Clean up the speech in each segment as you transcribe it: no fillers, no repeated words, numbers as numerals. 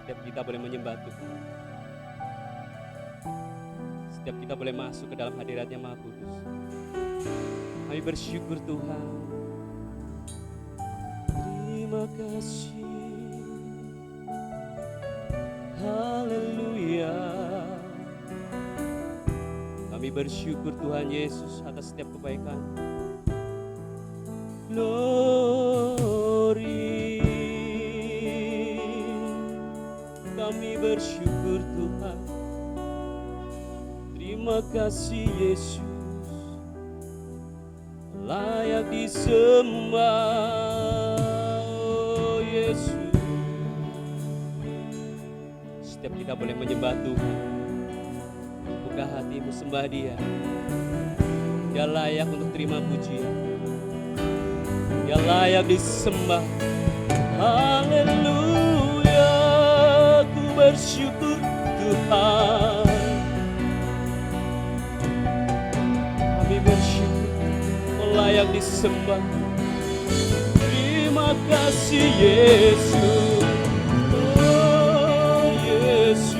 Setiap kita boleh menyembah Tuhan, setiap kita boleh masuk ke dalam hadirat-Nya Maha Kudus. Kami bersyukur Tuhan. Terima kasih. Haleluya. Kami bersyukur Tuhan Yesus atas setiap kebaikan. Glory. Kami bersyukur Tuhan. Terima kasih Yesus. Layak disembah, oh Yesus. Setiap kita boleh menyembah Tuhan, buka hatimu, sembah Dia. Dia layak untuk terima pujian, Dia layak disembah. Haleluya, ku bersyukur Tuhan. Kami bersyukur, layak disembah. Terima kasih Yesus, oh Yesus.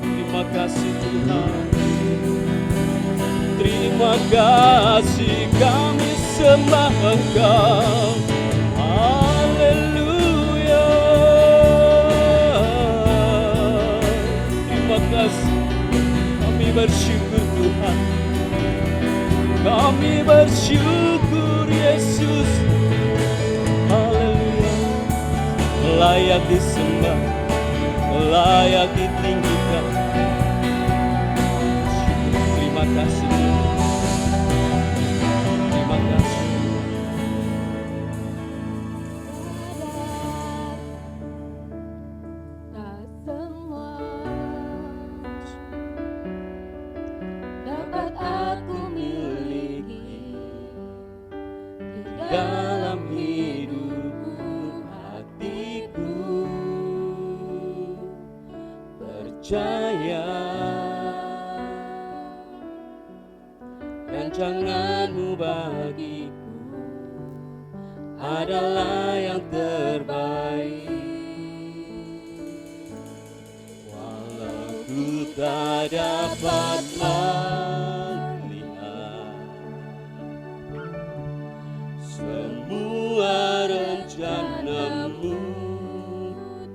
Terima kasih Tuhan. Terima kasih, kami sembah Engkau. Haleluya. Terima kasih, kami bersyukur Tuhan. Kami bersyukur Yesus. Haleluya. Layak disembah, layak ditinggikan. Terima kasih. Terima kasih. Tak semua dapat aku miliki di dalam hidup hatiku. Percaya rancanganmu bagiku adalah yang terbaik. Walau ku tak dapat melihat semua rencanamu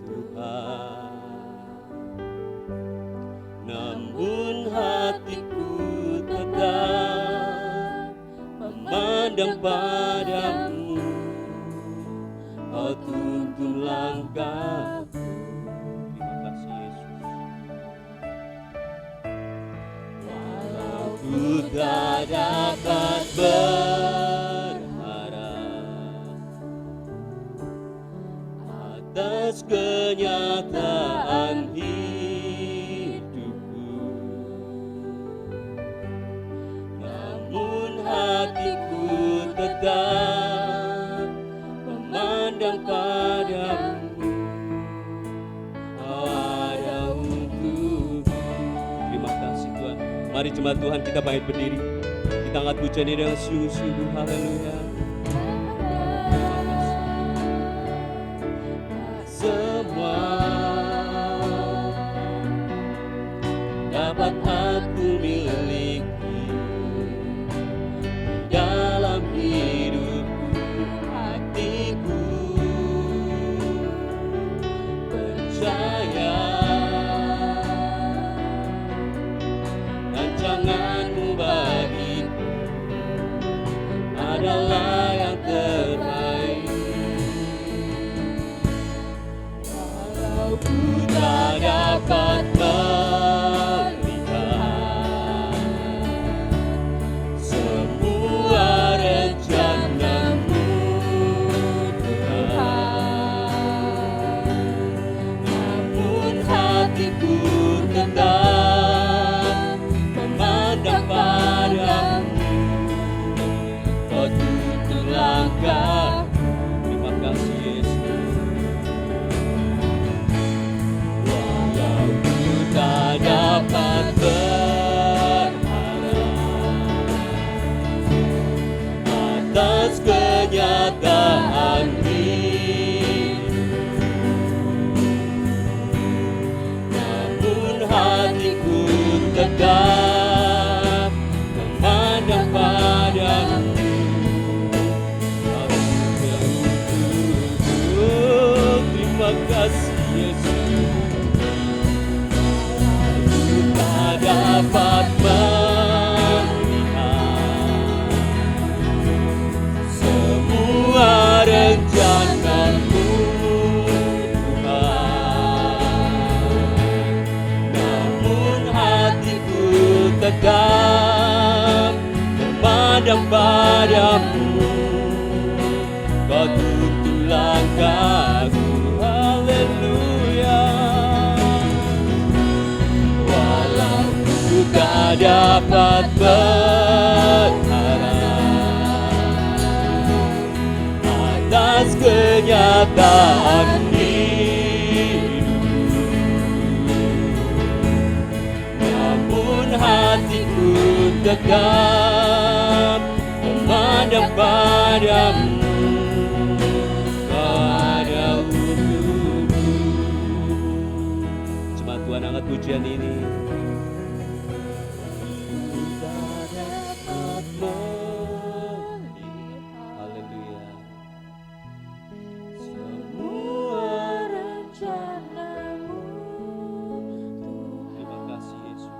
Tuhan, namun hatiku tetap memandang padamu. Kau tuntun langkahku. Terima kasih Yesus. Walau ku tak dapat berharap atas kenyataan hidupku, namun hatiku tetap memandang padamu. Kau ada untukku. Terima kasih Tuhan. Mari jemaat Tuhan, kita bangkit berdiri. Kita angkat pujian ini dengan sungguh-sungguh. Haleluya. Terima kasih. Semua dapat aku miliki dalam hidupku, hatiku. Percaya rancanganmu bagiku adalah yang terbaik. Walau ku tak dapat melihat semua rencanamu Tuhan, namun hatiku tetap memandang padamu. Kau tuntun langkahku. Terima kasih Yesus. Walau ku tak dapat berharap atas kenyataan hidupku, dapat berharap atas kenyataan hidup, namun hatiku tetap memandang padamu. Tuhan angkat pujian ini. Haleluya. Semua rencanamu, Terima kasih Yesus.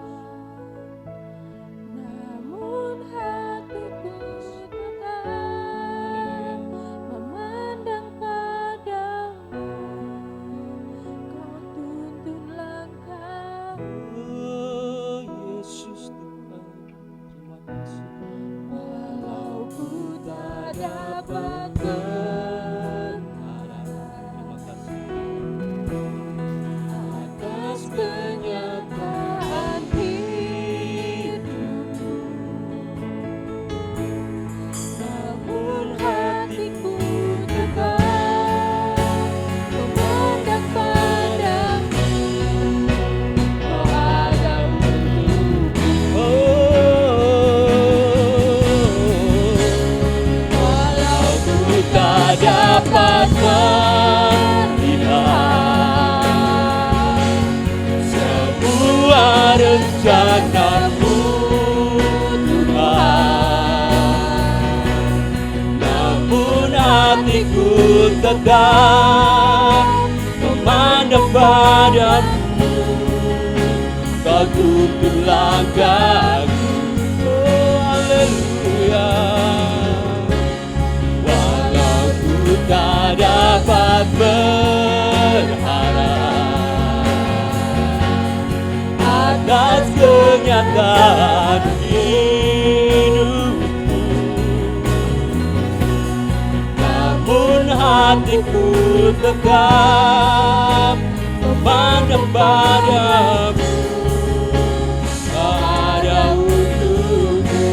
namun hatiku tetap memandang padamu. Kau tuntun langkahku, Oh Yesus Tuhan, terima kasih. walau ku tak dapat Terima kasih. atas kenyataan hidup, namun hatiku tetap memandang padamu. Kau ada untukku, walau Ku tak dapat melihat semua rencanamu Tuhan, namun hatiku tetap memandang padamu. Kau tuntun langkahku, oh haleluya. Walau ku tak dapat berharap atas kenyataan hidupku, namun hatiku tetap memandang padamu. Ada untukku,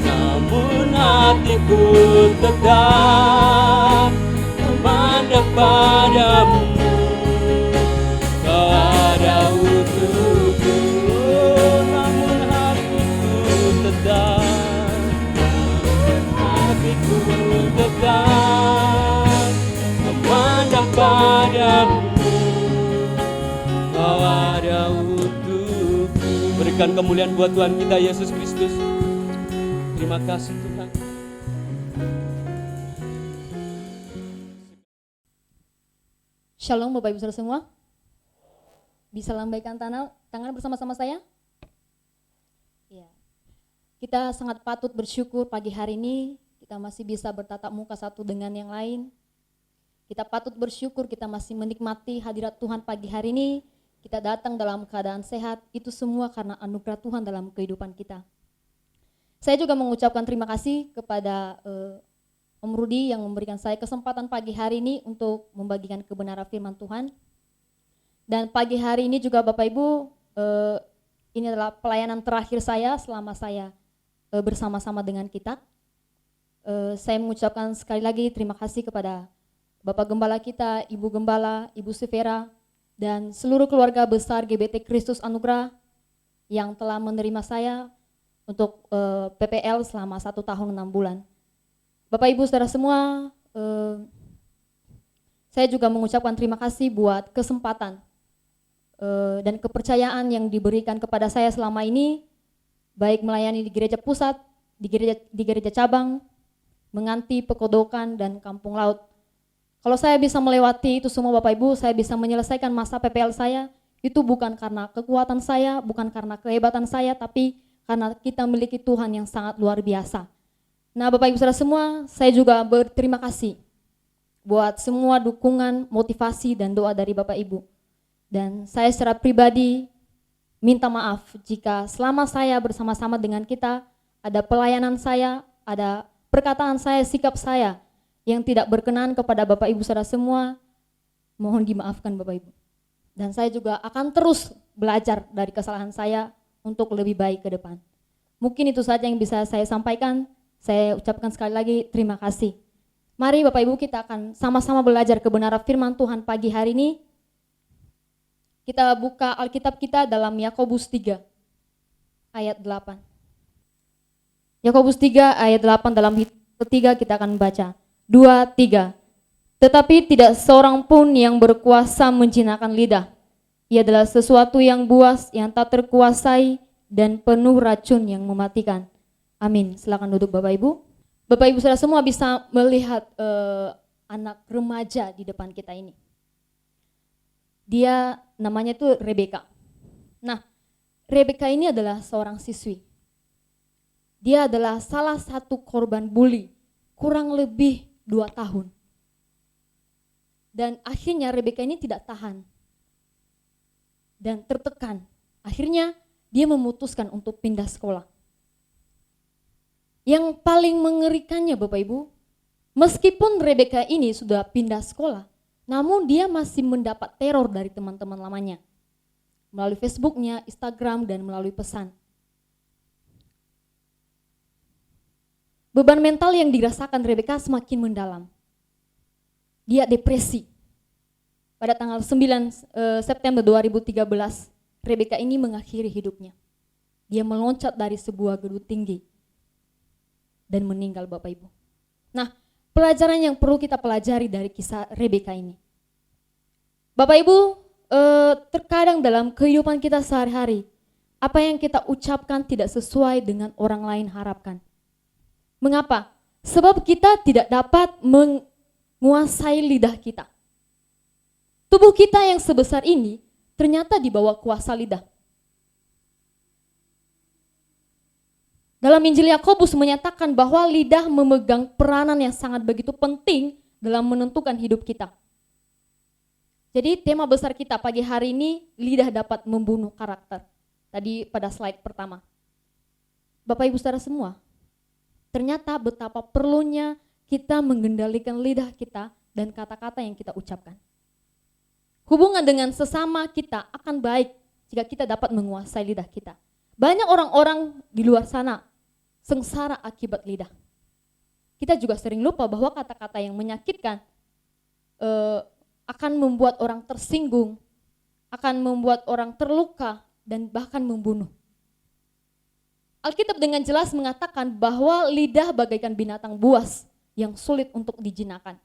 namun hatiku tetap memandang padamu. Kau ada untukku, namun hatiku tetap memandang padamu. Kau ada untukku. Berikan kemuliaan buat Tuhan kita Yesus Kristus. Terima kasih Tuhan. Shalom Bapak Ibu Saudara semua. Bisa lambaikan tangan bersama-sama saya? Ya. Kita sangat patut bersyukur pagi hari ini kita masih bisa bertatap muka satu dengan yang lain. Kita patut bersyukur kita masih menikmati hadirat Tuhan pagi hari ini. Kita datang dalam keadaan sehat, itu semua karena anugerah Tuhan dalam kehidupan kita. Saya juga mengucapkan terima kasih kepada Om Rudi yang memberikan saya kesempatan pagi hari ini untuk membagikan kebenaran firman Tuhan. Dan pagi hari ini juga Bapak Ibu, ini adalah pelayanan terakhir saya selama saya bersama-sama dengan kita. Saya mengucapkan sekali lagi terima kasih kepada Bapak Gembala kita, Ibu Gembala, Ibu Sivera, dan seluruh keluarga besar GBT Kristus Anugerah yang telah menerima saya untuk PPL selama 1 tahun 6 bulan. Bapak Ibu Saudara semua, saya juga mengucapkan terima kasih buat kesempatan dan kepercayaan yang diberikan kepada saya selama ini, baik melayani di gereja pusat, di gereja cabang, Menganti, Pekodokan, dan Kampung Laut. Kalau saya bisa melewati itu semua Bapak Ibu, saya bisa menyelesaikan masa PPL saya, itu bukan karena kekuatan saya, bukan karena kehebatan saya, tapi karena kita memiliki Tuhan yang sangat luar biasa. Nah Bapak Ibu Saudara semua, saya juga berterima kasih buat semua dukungan, motivasi, dan doa dari Bapak Ibu. Dan saya secara pribadi minta maaf jika selama saya bersama-sama dengan kita, ada pelayanan saya, ada perkataan saya, sikap saya yang tidak berkenan kepada Bapak Ibu Saudara semua, mohon dimaafkan Bapak Ibu. Dan saya juga akan terus belajar dari kesalahan saya untuk lebih baik ke depan. Mungkin itu saja yang bisa saya sampaikan. Saya ucapkan sekali lagi terima kasih. Mari Bapak Ibu, kita akan sama-sama belajar kebenaran firman Tuhan pagi hari ini. Kita buka Alkitab kita dalam Yakobus 3 ayat 8. Yakobus 3 ayat 8 dalam ketiga kita akan baca. 2, 3. Tetapi tidak seorang pun yang berkuasa menjinakkan lidah. Ia adalah sesuatu yang buas, yang tak terkuasai, dan penuh racun yang mematikan. Amin. Silakan duduk Bapak Ibu. Bapak Ibu saudara semua bisa melihat anak remaja di depan kita ini. Dia namanya itu Rebeka. Nah, Rebeka ini adalah seorang siswi. Dia adalah salah satu korban bully kurang lebih 2 tahun. Dan akhirnya Rebeka ini tidak tahan dan tertekan. Akhirnya dia memutuskan untuk pindah sekolah. Yang paling mengerikannya Bapak Ibu, meskipun Rebeka ini sudah pindah sekolah, namun dia masih mendapat teror dari teman-teman lamanya. Melalui Facebooknya, Instagram, dan melalui pesan. Beban mental yang dirasakan Rebeka semakin mendalam. Dia depresi. Pada tanggal 9 September 2013, Rebeka ini mengakhiri hidupnya. Dia meloncat dari sebuah gedung tinggi dan meninggal Bapak Ibu. Nah, pelajaran yang perlu kita pelajari dari kisah Rebeka ini. Bapak Ibu, terkadang dalam kehidupan kita sehari-hari, apa yang kita ucapkan tidak sesuai dengan orang lain harapkan. Mengapa? Sebab kita tidak dapat menguasai lidah kita. Tubuh kita yang sebesar ini ternyata di bawah kuasa lidah. Dalam Injil Yakobus menyatakan bahwa lidah memegang peranan yang sangat begitu penting dalam menentukan hidup kita. Jadi tema besar kita pagi hari ini, lidah dapat membunuh karakter. Tadi pada slide pertama. Bapak Ibu saudara semua, ternyata betapa perlunya kita mengendalikan lidah kita dan kata-kata yang kita ucapkan. Hubungan dengan sesama kita akan baik jika kita dapat menguasai lidah kita. Banyak orang-orang di luar sana sengsara akibat lidah. Kita juga sering lupa bahwa kata-kata yang menyakitkan akan membuat orang tersinggung, akan membuat orang terluka, dan bahkan membunuh. Alkitab dengan jelas mengatakan bahwa lidah bagaikan binatang buas yang sulit untuk dijinakkan.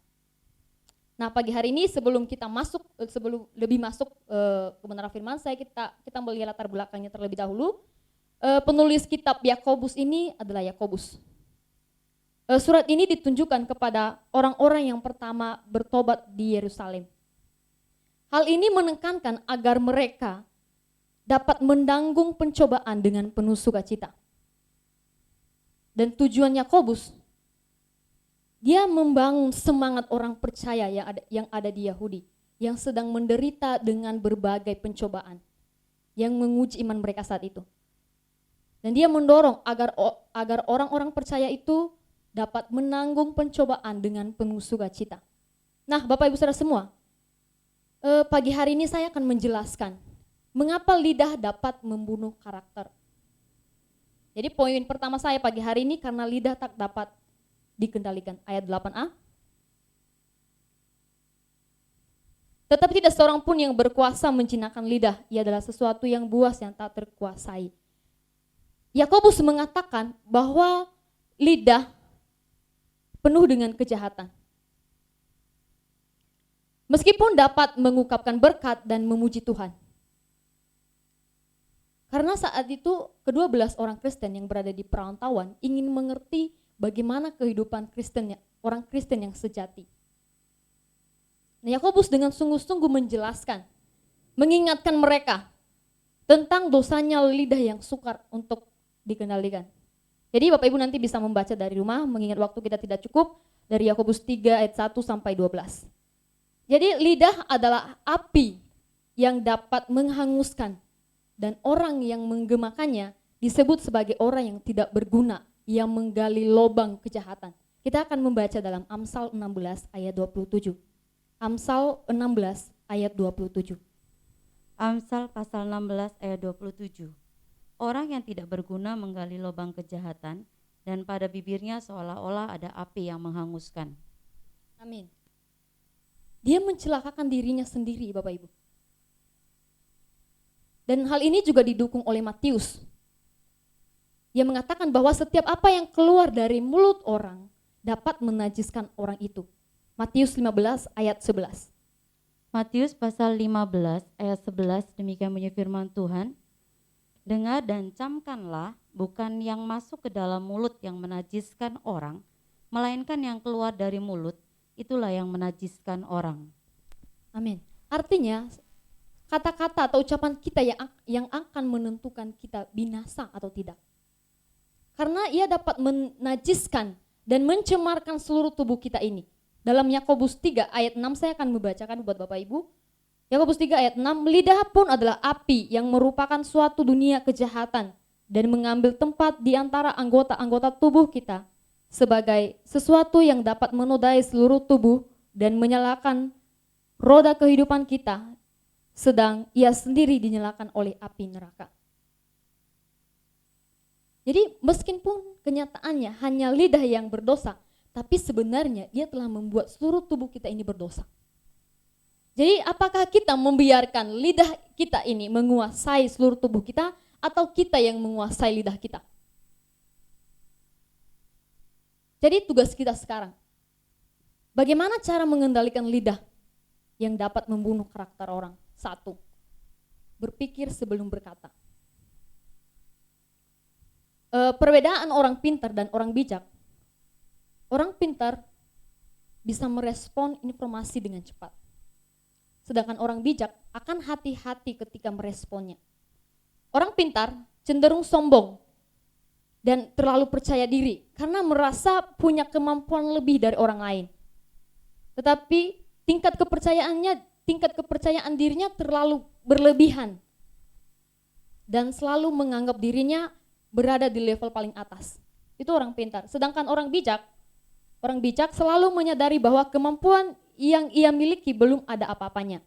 Nah, pagi hari ini sebelum lebih masuk kebenaran firman, kita melihat latar belakangnya terlebih dahulu. Penulis kitab Yakobus ini adalah Yakobus. Surat ini ditunjukkan kepada orang-orang yang pertama bertobat di Yerusalem. Hal ini menekankan agar mereka dapat menanggung pencobaan dengan penuh sukacita. Dan tujuan Yakobus, dia membangun semangat orang percaya yang ada di Yahudi, yang sedang menderita dengan berbagai pencobaan yang menguji iman mereka saat itu. Dan dia mendorong agar orang-orang percaya itu dapat menanggung pencobaan dengan penuh sukacita. Nah, Bapak Ibu saudara semua, pagi hari ini saya akan menjelaskan mengapa lidah dapat membunuh karakter. Jadi poin pertama saya pagi hari ini, karena lidah tak dapat dikendalikan. Ayat 8a. Tetapi tidak seorang pun yang berkuasa menjinakkan lidah. Ia adalah sesuatu yang buas yang tak terkuasai. Yakobus mengatakan bahwa lidah penuh dengan kejahatan. Meskipun dapat mengungkapkan berkat dan memuji Tuhan. Karena saat itu ke-12 orang Kristen yang berada di perantauan ingin mengerti bagaimana kehidupan orang Kristen yang sejati. Nah, Yakobus dengan sungguh-sungguh menjelaskan, mengingatkan mereka tentang dosanya lidah yang sukar untuk dikendalikan. Jadi Bapak Ibu nanti bisa membaca dari rumah, mengingat waktu kita tidak cukup, dari Yakobus 3 ayat 1 sampai 12. Jadi lidah adalah api yang dapat menghanguskan, dan orang yang menggemakannya disebut sebagai orang yang tidak berguna, yang menggali lubang kejahatan. Kita akan membaca dalam Amsal 16 ayat 27. Amsal 16 ayat 27. Amsal pasal 16 ayat 27. Orang yang tidak berguna menggali lubang kejahatan dan pada bibirnya seolah-olah ada api yang menghanguskan. Amin. Dia mencelakakan dirinya sendiri, Bapak Ibu. Dan hal ini juga didukung oleh Matius. Dia mengatakan bahwa setiap apa yang keluar dari mulut orang dapat menajiskan orang itu. Matius 15 ayat 11. Matius pasal 15 ayat 11 demikian bunyi firman Tuhan. Dengar dan camkanlah, bukan yang masuk ke dalam mulut yang menajiskan orang, melainkan yang keluar dari mulut, itulah yang menajiskan orang. Amin. Artinya kata-kata atau ucapan kita yang akan menentukan kita binasa atau tidak. Karena ia dapat menajiskan dan mencemarkan seluruh tubuh kita ini. Dalam Yakobus 3 ayat 6 saya akan membacakan buat Bapak Ibu. Yakobus 3 ayat 6, lidah pun adalah api yang merupakan suatu dunia kejahatan dan mengambil tempat di antara anggota-anggota tubuh kita sebagai sesuatu yang dapat menodai seluruh tubuh dan menyalakan roda kehidupan kita, sedang ia sendiri dinyalakan oleh api neraka. Jadi meskipun kenyataannya hanya lidah yang berdosa, tapi sebenarnya dia telah membuat seluruh tubuh kita ini berdosa. Jadi apakah kita membiarkan lidah kita ini menguasai seluruh tubuh kita atau kita yang menguasai lidah kita? Jadi tugas kita sekarang, bagaimana cara mengendalikan lidah yang dapat membunuh karakter orang? 1, berpikir sebelum berkata. Perbedaan orang pintar dan orang bijak. Orang pintar bisa merespon informasi dengan cepat. Sedangkan orang bijak akan hati-hati ketika meresponnya. Orang pintar cenderung sombong dan terlalu percaya diri karena merasa punya kemampuan lebih dari orang lain. Tetapi tingkat kepercayaan dirinya terlalu berlebihan dan selalu menganggap dirinya berada di level paling atas. Itu orang pintar. Sedangkan orang bijak selalu menyadari bahwa kemampuan yang ia miliki belum ada apa-apanya.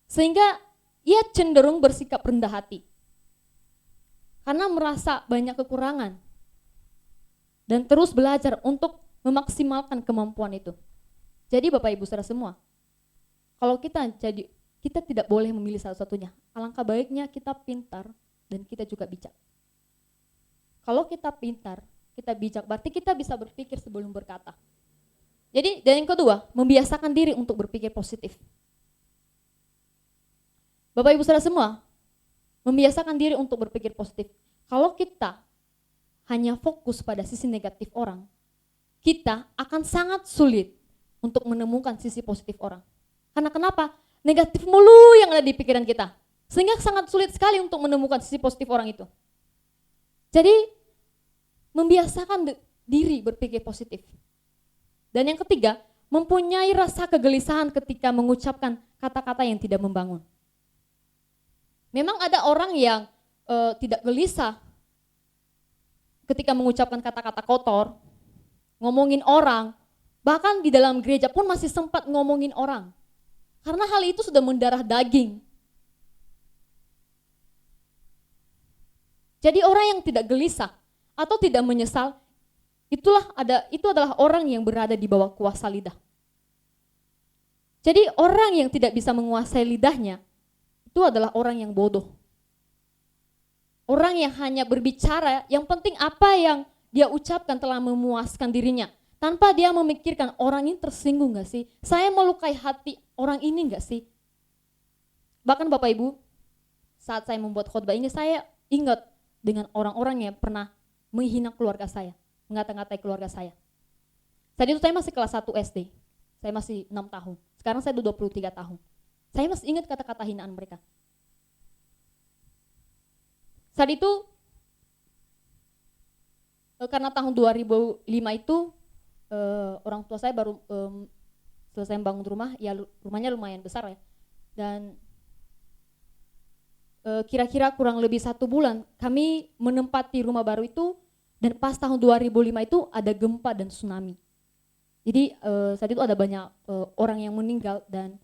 Sehingga ia cenderung bersikap rendah hati. Karena merasa banyak kekurangan. Dan terus belajar untuk memaksimalkan kemampuan itu. Jadi Bapak Ibu Saudara semua, kalau kita tidak boleh memilih satu-satunya. Alangkah baiknya kita pintar dan kita juga bijak. Kalau kita pintar, kita bijak, berarti kita bisa berpikir sebelum berkata. Jadi, dan yang kedua, membiasakan diri untuk berpikir positif. Bapak Ibu Saudara semua, membiasakan diri untuk berpikir positif. Kalau kita hanya fokus pada sisi negatif orang, kita akan sangat sulit untuk menemukan sisi positif orang. Karena kenapa? Negatif mulu yang ada di pikiran kita. Sehingga sangat sulit sekali untuk menemukan sisi positif orang itu. Jadi, membiasakan diri berpikir positif. Dan yang ketiga, mempunyai rasa kegelisahan ketika mengucapkan kata-kata yang tidak membangun. Memang ada orang yang tidak gelisah ketika mengucapkan kata-kata kotor, ngomongin orang, bahkan di dalam gereja pun masih sempat ngomongin orang. Karena hal itu sudah mendarah daging. Jadi orang yang tidak gelisah atau tidak menyesal, itu adalah orang yang berada di bawah kuasa lidah. Jadi orang yang tidak bisa menguasai lidahnya, itu adalah orang yang bodoh. Orang yang hanya berbicara, yang penting apa yang dia ucapkan telah memuaskan dirinya. Tanpa dia memikirkan orang ini tersinggung gak sih? Saya melukai hati orang ini gak sih? Bahkan Bapak Ibu, saat saya membuat khotbah ini, saya ingat dengan orang-orang yang pernah menghina keluarga saya, mengata-ngatai keluarga saya. Saat itu saya masih kelas 1 SD, saya masih 6 tahun. Sekarang saya sudah 23 tahun. Saya masih ingat kata-kata hinaan mereka. Saat itu, karena tahun 2005 itu, orang tua saya baru selesai bangun rumah, ya rumahnya lumayan besar ya. Dan kira-kira kurang lebih 1 bulan kami menempati rumah baru itu. Dan pas tahun 2005 itu ada gempa dan tsunami. Jadi saat itu ada banyak orang yang meninggal dan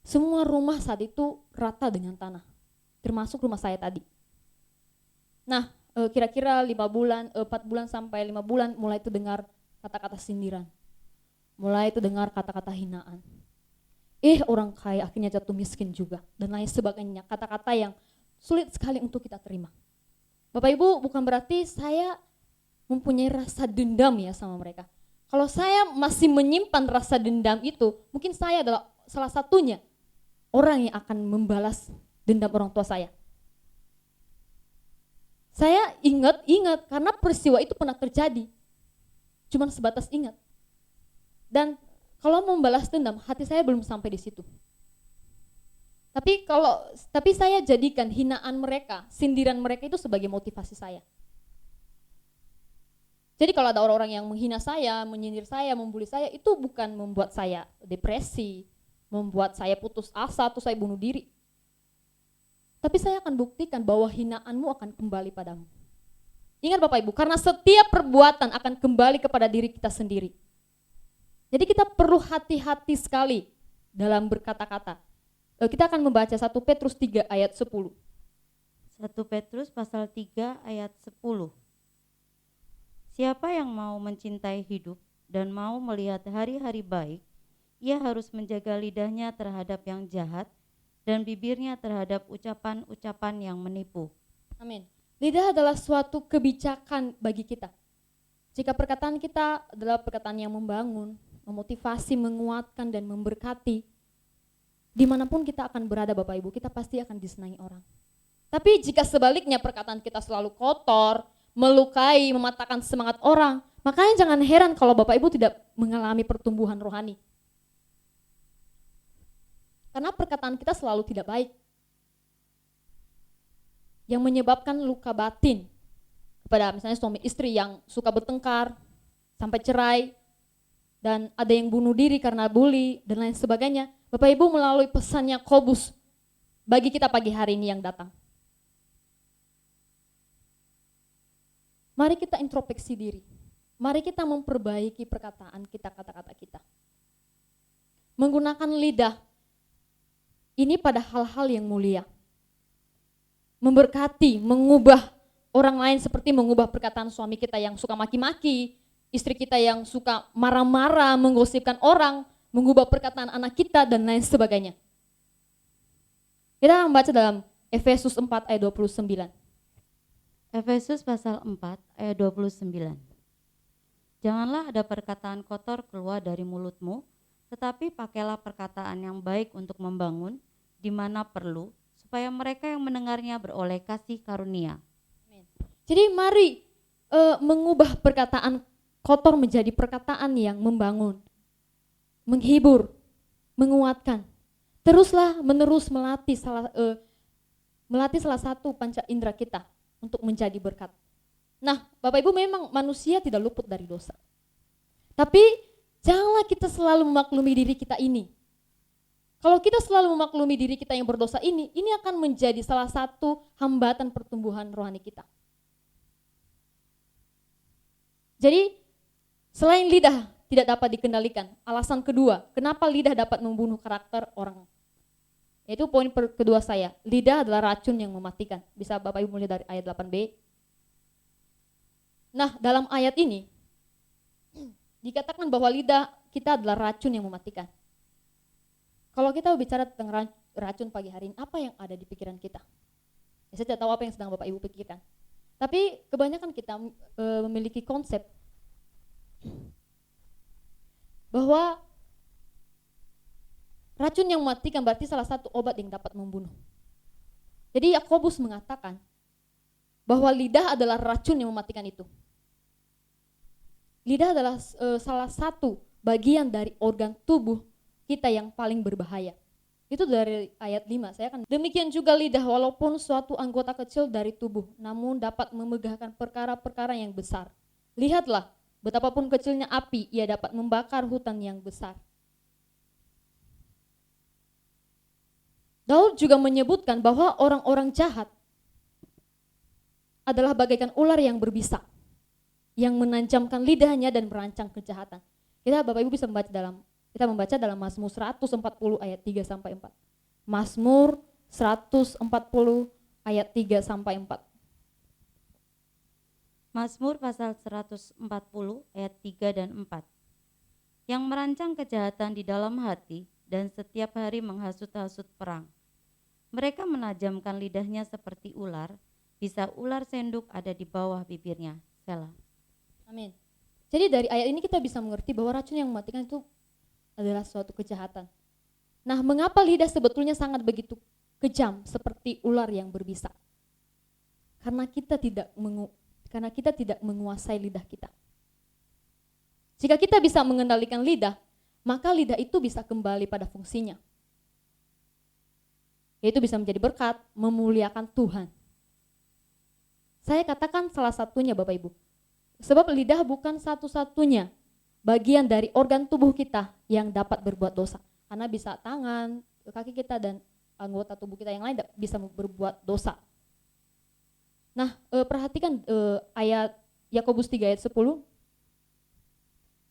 Semua rumah saat itu rata dengan tanah, termasuk rumah saya tadi. Nah, kira-kira 4 bulan sampai 5 bulan mulai itu dengar kata-kata sindiran. Mulai itu dengar kata-kata hinaan. Orang kaya akhirnya jatuh miskin juga, dan lain sebagainya. Kata-kata yang sulit sekali untuk kita terima. Bapak Ibu, bukan berarti saya mempunyai rasa dendam ya sama mereka. Kalau saya masih menyimpan rasa dendam itu, mungkin saya adalah salah satunya orang yang akan membalas dendam orang tua saya. Saya ingat karena peristiwa itu pernah terjadi. Cuman sebatas ingat. Dan kalau membalas dendam, hati saya belum sampai di situ. Tapi saya jadikan hinaan mereka, sindiran mereka itu sebagai motivasi saya. Jadi kalau ada orang-orang yang menghina saya, menyindir saya, membuli saya, itu bukan membuat saya depresi, membuat saya putus asa atau saya bunuh diri. Tapi saya akan buktikan bahwa hinaanmu akan kembali padamu. Ingat Bapak Ibu, karena setiap perbuatan akan kembali kepada diri kita sendiri. Jadi kita perlu hati-hati sekali dalam berkata-kata. Kita akan membaca 1 Petrus 3 ayat 10. 1 Petrus pasal 3 ayat 10. Siapa yang mau mencintai hidup dan mau melihat hari-hari baik, ia harus menjaga lidahnya terhadap yang jahat dan bibirnya terhadap ucapan-ucapan yang menipu. Amin. Lidah adalah suatu kebijakan bagi kita. Jika perkataan kita adalah perkataan yang membangun, memotivasi, menguatkan, dan memberkati, dimanapun kita akan berada Bapak Ibu, kita pasti akan disenangi orang. Tapi jika sebaliknya perkataan kita selalu kotor, melukai, mematahkan semangat orang, makanya jangan heran kalau Bapak Ibu tidak mengalami pertumbuhan rohani. Karena perkataan kita selalu tidak baik. Yang menyebabkan luka batin kepada misalnya suami istri yang suka bertengkar, sampai cerai, dan ada yang bunuh diri karena bully, dan lain sebagainya. Bapak Ibu melalui pesannya Yakobus bagi kita pagi hari ini yang datang. Mari kita introspeksi diri. Mari kita memperbaiki perkataan kita, kata-kata kita. Menggunakan lidah ini pada hal-hal yang mulia. Memberkati, mengubah orang lain seperti mengubah perkataan suami kita yang suka maki-maki, istri kita yang suka marah-marah, menggosipkan orang, mengubah perkataan anak kita, dan lain sebagainya. Kita membaca dalam Efesus 4 ayat 29. Efesus pasal 4 ayat 29. Janganlah ada perkataan kotor keluar dari mulutmu, tetapi pakailah perkataan yang baik untuk membangun di mana perlu, supaya mereka yang mendengarnya beroleh kasih karunia. Jadi mari mengubah perkataan kotor menjadi perkataan yang membangun, menghibur, menguatkan. Teruslah menerus melatih salah satu panca indera kita untuk menjadi berkat. Nah, Bapak Ibu, memang manusia tidak luput dari dosa. Tapi janganlah kita selalu memaklumi diri kita ini. Kalau kita selalu memaklumi diri kita yang berdosa ini akan menjadi salah satu hambatan pertumbuhan rohani kita. Jadi, selain lidah tidak dapat dikendalikan, alasan kedua, kenapa lidah dapat membunuh karakter orang? Itu poin kedua saya, lidah adalah racun yang mematikan. Bisa Bapak Ibu mulai dari ayat 8b. Nah, dalam ayat ini dikatakan bahwa lidah kita adalah racun yang mematikan. Kalau kita bicara tentang racun pagi hari ini, apa yang ada di pikiran kita? Saya tidak tahu apa yang sedang Bapak Ibu pikirkan. Tapi kebanyakan kita memiliki konsep bahwa racun yang mematikan berarti salah satu obat yang dapat membunuh. Jadi Yakobus mengatakan bahwa lidah adalah racun yang mematikan itu. Lidah adalah salah satu bagian dari organ tubuh kita yang paling berbahaya. Itu dari ayat 5. Saya akan demikian juga lidah, walaupun suatu anggota kecil dari tubuh, namun dapat memegahkan perkara-perkara yang besar. Lihatlah, betapapun kecilnya api, ia dapat membakar hutan yang besar. Daud juga menyebutkan bahwa orang-orang jahat adalah bagaikan ular yang berbisa, yang menajamkan lidahnya dan merancang kejahatan. Kita Bapak Ibu bisa membaca dalam Kita membaca dalam Mazmur 140 ayat 3 sampai 4. Mazmur 140 ayat 3 sampai 4. Mazmur pasal 140 ayat 3 dan 4. Yang merancang kejahatan di dalam hati dan setiap hari menghasut-hasut perang. Mereka menajamkan lidahnya seperti ular, bisa ular senduk ada di bawah bibirnya. Selah. Amin. Jadi dari ayat ini kita bisa mengerti bahwa racun yang mematikan itu adalah suatu kejahatan. Nah, mengapa lidah sebetulnya sangat begitu kejam seperti ular yang berbisa? Karena kita tidak menguasai lidah kita. Jika kita bisa mengendalikan lidah, maka lidah itu bisa kembali pada fungsinya. Yaitu bisa menjadi berkat, memuliakan Tuhan. Saya katakan salah satunya Bapak Ibu. Sebab lidah bukan satu-satunya bagian dari organ tubuh kita yang dapat berbuat dosa. Karena bisa tangan, kaki kita dan anggota tubuh kita yang lain bisa berbuat dosa. Nah, perhatikan ayat Yakobus 3 ayat 10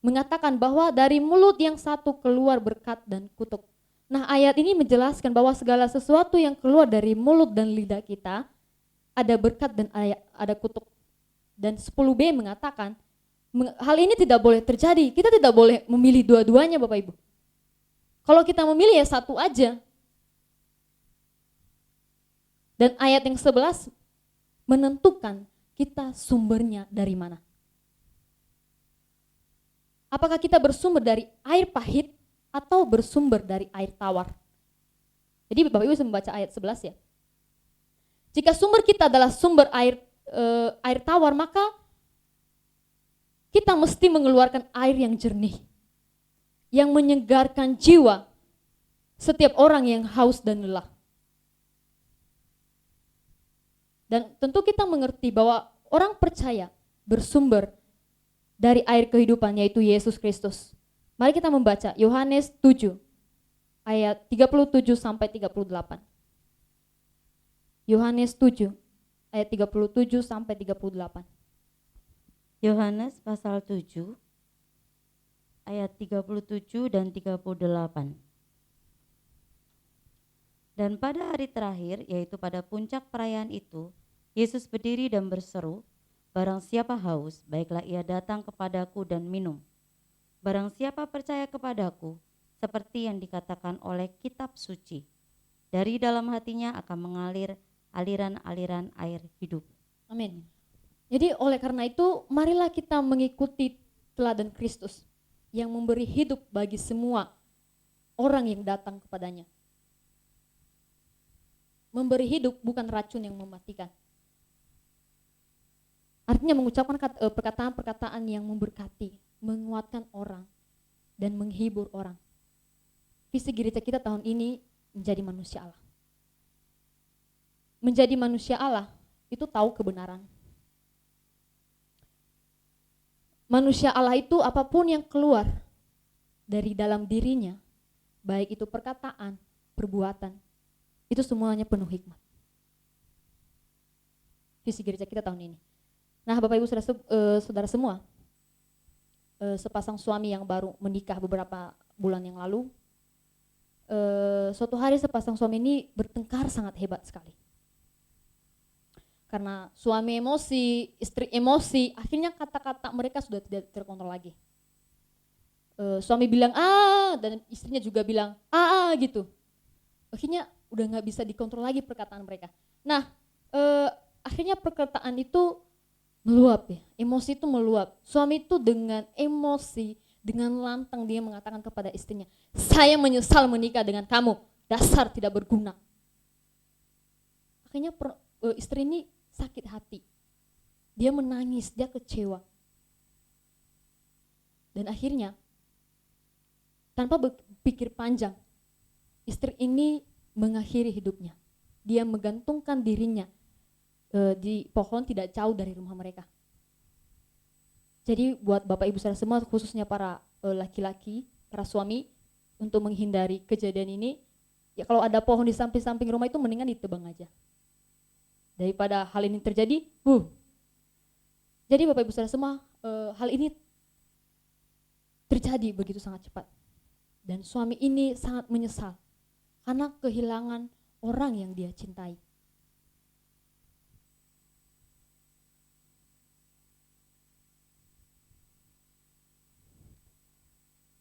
mengatakan bahwa dari mulut yang satu keluar berkat dan kutuk. Nah, ayat ini menjelaskan bahwa segala sesuatu yang keluar dari mulut dan lidah kita ada berkat dan ada kutuk. Dan 10b mengatakan hal ini tidak boleh terjadi. Kita tidak boleh memilih dua-duanya Bapak Ibu. Kalau kita memilih ya satu aja. Dan ayat yang 11 menentukan kita sumbernya dari mana. Apakah kita bersumber dari air pahit atau bersumber dari air tawar? Jadi Bapak Ibu bisa membaca ayat 11 ya. Jika sumber kita adalah sumber air tawar, maka kita mesti mengeluarkan air yang jernih, yang menyegarkan jiwa setiap orang yang haus dan lelah. Dan tentu kita mengerti bahwa orang percaya bersumber dari air kehidupan, yaitu Yesus Kristus. Mari kita membaca Yohanes 7 ayat 37 sampai 38. Yohanes 7 ayat 37 sampai 38. Yohanes pasal 7 ayat 37 dan 38. Dan pada hari terakhir, yaitu pada puncak perayaan itu, Yesus berdiri dan berseru, barang siapa haus, baiklah ia datang kepadaku dan minum. Barang siapa percaya kepadaku, seperti yang dikatakan oleh kitab suci, dari dalam hatinya akan mengalir aliran-aliran air hidup. Amin. Jadi oleh karena itu, marilah kita mengikuti teladan Kristus yang memberi hidup bagi semua orang yang datang kepadanya. Memberi hidup bukan racun yang mematikan. Artinya mengucapkan perkataan-perkataan yang memberkati, menguatkan orang, dan menghibur orang. Visi gereja kita tahun ini menjadi manusia Allah. Menjadi manusia Allah itu tahu kebenaran. Manusia Allah itu apapun yang keluar dari dalam dirinya, baik itu perkataan, perbuatan, itu semuanya penuh hikmat. Visi gereja kita tahun ini. Nah Bapak Ibu saudara semua, sepasang suami yang baru menikah beberapa bulan yang lalu, suatu hari sepasang suami ini bertengkar sangat hebat sekali. Karena suami emosi, istri emosi, akhirnya kata-kata mereka sudah tidak terkontrol lagi. Suami bilang dan istrinya juga bilang gitu. Akhirnya udah nggak bisa dikontrol lagi perkataan mereka. Nah, akhirnya perkataan itu meluap ya, emosi itu meluap. Suami itu dengan emosi, dengan lantang dia mengatakan kepada istrinya, saya menyesal menikah dengan kamu, dasar tidak berguna. Akhirnya istri ini sakit hati, dia menangis, dia kecewa. Dan akhirnya tanpa berpikir panjang, istri ini mengakhiri hidupnya. Dia menggantungkan dirinya di pohon tidak jauh dari rumah mereka. Jadi buat Bapak Ibu saudara semua, khususnya para laki-laki, para suami, untuk menghindari kejadian ini, ya kalau ada pohon di samping-samping rumah itu mendingan ditebang aja. Daripada hal ini terjadi, Jadi Bapak Ibu saudara semua, hal ini terjadi begitu sangat cepat. Dan suami ini sangat menyesal karena kehilangan orang yang dia cintai.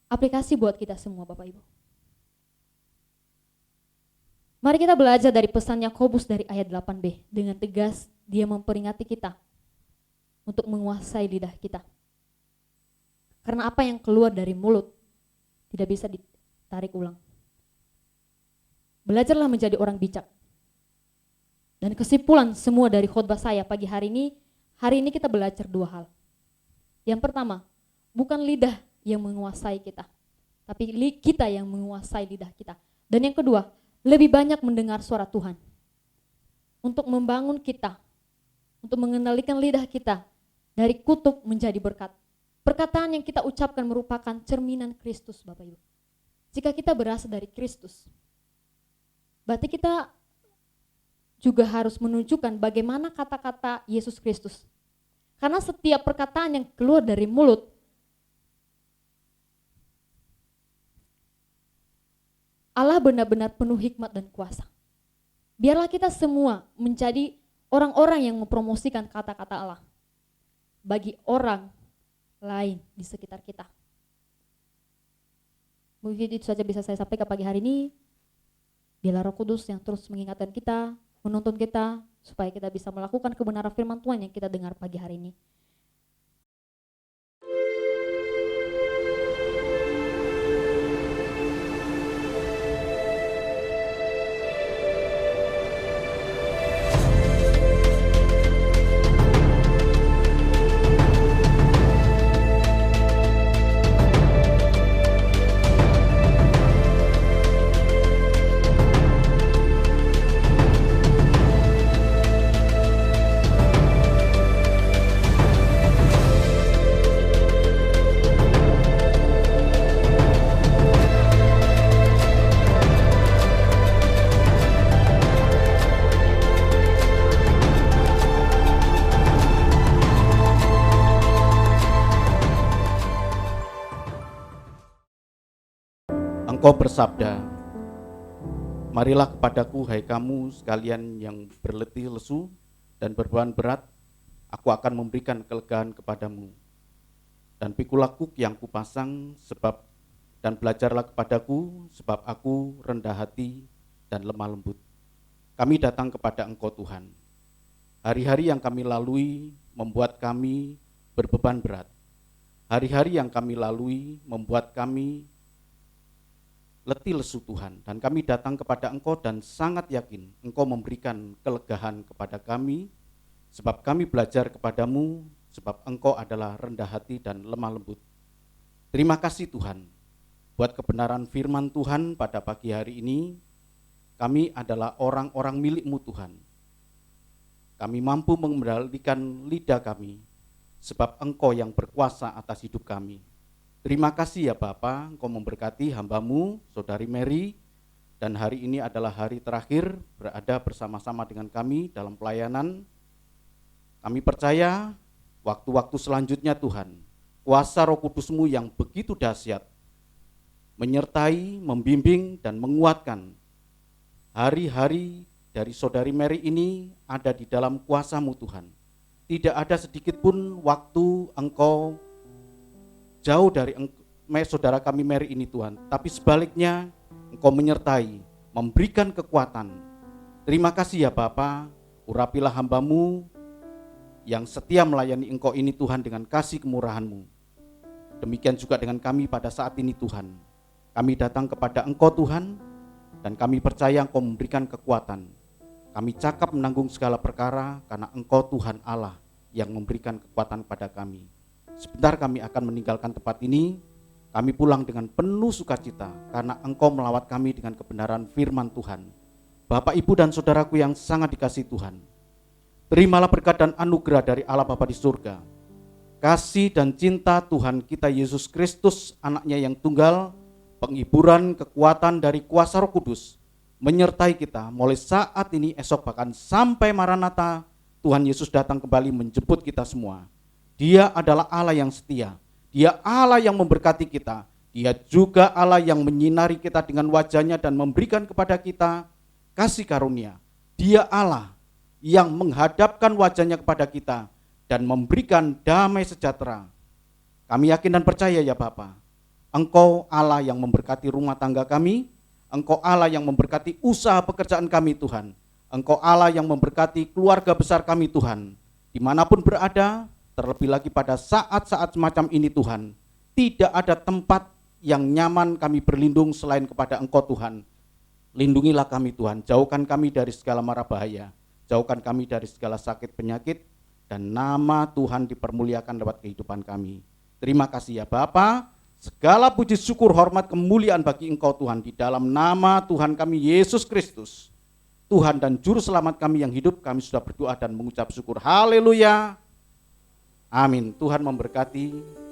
Aplikasi buat kita semua Bapak Ibu. Mari kita belajar dari pesan Yakobus dari ayat 8b. Dengan tegas dia memperingati kita untuk menguasai lidah kita. Karena apa yang keluar dari mulut tidak bisa ditarik ulang. Belajarlah menjadi orang bijak. Dan kesimpulan semua dari khotbah saya pagi hari ini kita belajar dua hal. Yang pertama, bukan lidah yang menguasai kita, tapi kita yang menguasai lidah kita. Dan yang kedua, lebih banyak mendengar suara Tuhan untuk membangun kita, untuk mengendalikan lidah kita dari kutuk menjadi berkat. Perkataan yang kita ucapkan merupakan cerminan Kristus Bapak Ibu. Jika kita berasal dari Kristus, berarti kita juga harus menunjukkan bagaimana kata-kata Yesus Kristus. Karena setiap perkataan yang keluar dari mulut Allah benar-benar penuh hikmat dan kuasa. Biarlah kita semua menjadi orang-orang yang mempromosikan kata-kata Allah bagi orang lain di sekitar kita. Mungkin itu saja bisa saya sampaikan pagi hari ini. Biarlah Roh Kudus yang terus mengingatkan kita, menuntun kita, supaya kita bisa melakukan kebenaran firman Tuhan yang kita dengar pagi hari ini. Engkau bersabda, marilah kepadaku hai kamu sekalian yang berletih lesu dan berbeban berat, aku akan memberikan kelegaan kepadamu. Dan pikulah kuk yang kupasang dan belajarlah kepadaku sebab aku rendah hati dan lemah lembut. Kami datang kepada Engkau Tuhan. Hari-hari yang kami lalui membuat kami berbeban berat. Hari-hari yang kami lalui membuat kami letih lesu Tuhan, dan kami datang kepada Engkau dan sangat yakin Engkau memberikan kelegaan kepada kami, sebab kami belajar kepadamu, sebab Engkau adalah rendah hati dan lemah lembut. Terima kasih Tuhan, buat kebenaran firman Tuhan pada pagi hari ini. Kami adalah orang-orang milik-Mu Tuhan. Kami mampu mengendalikan lidah kami, sebab Engkau yang berkuasa atas hidup kami. Terima kasih ya Bapa, Engkau memberkati hamba-Mu, Saudari Mary, dan hari ini adalah hari terakhir berada bersama-sama dengan kami dalam pelayanan. Kami percaya waktu-waktu selanjutnya Tuhan, kuasa Roh Kudus-Mu yang begitu dahsyat, menyertai, membimbing, dan menguatkan. Hari-hari dari Saudari Mary ini ada di dalam kuasa-Mu Tuhan. Tidak ada sedikit pun waktu Engkau jauh dari saudara kami Mary ini Tuhan, tapi sebaliknya Engkau menyertai, memberikan kekuatan. Terima kasih ya Bapa, urapilah hamba-Mu yang setia melayani Engkau ini Tuhan dengan kasih kemurahan-Mu. Demikian juga dengan kami pada saat ini Tuhan. Kami datang kepada Engkau Tuhan, dan kami percaya Engkau memberikan kekuatan. Kami cakap menanggung segala perkara karena Engkau Tuhan Allah yang memberikan kekuatan pada kami. Sebentar kami akan meninggalkan tempat ini, kami pulang dengan penuh sukacita karena Engkau melawat kami dengan kebenaran firman Tuhan. Bapak, Ibu, dan saudaraku yang sangat dikasihi Tuhan, terimalah berkat dan anugerah dari Allah Bapa di surga. Kasih dan cinta Tuhan kita Yesus Kristus, anaknya yang tunggal, penghiburan kekuatan dari kuasa Roh Kudus, menyertai kita mulai saat ini, esok, bahkan sampai Maranatha, Tuhan Yesus datang kembali menjemput kita semua. Dia adalah Allah yang setia, Dia Allah yang memberkati kita, Dia juga Allah yang menyinari kita dengan wajah-Nya dan memberikan kepada kita kasih karunia. Dia Allah yang menghadapkan wajah-Nya kepada kita dan memberikan damai sejahtera. Kami yakin dan percaya ya Bapa, Engkau Allah yang memberkati rumah tangga kami, Engkau Allah yang memberkati usaha pekerjaan kami Tuhan, Engkau Allah yang memberkati keluarga besar kami Tuhan, dimanapun berada, terlebih lagi pada saat-saat semacam ini Tuhan, tidak ada tempat yang nyaman kami berlindung selain kepada Engkau Tuhan. Lindungilah kami Tuhan, jauhkan kami dari segala mara bahaya, jauhkan kami dari segala sakit penyakit, dan nama Tuhan dipermuliakan lewat kehidupan kami. Terima kasih ya Bapa, segala puji syukur hormat kemuliaan bagi Engkau Tuhan di dalam nama Tuhan kami Yesus Kristus. Tuhan dan Juru Selamat kami yang hidup, kami sudah berdoa dan mengucap syukur. Haleluya. Amin. Tuhan memberkati.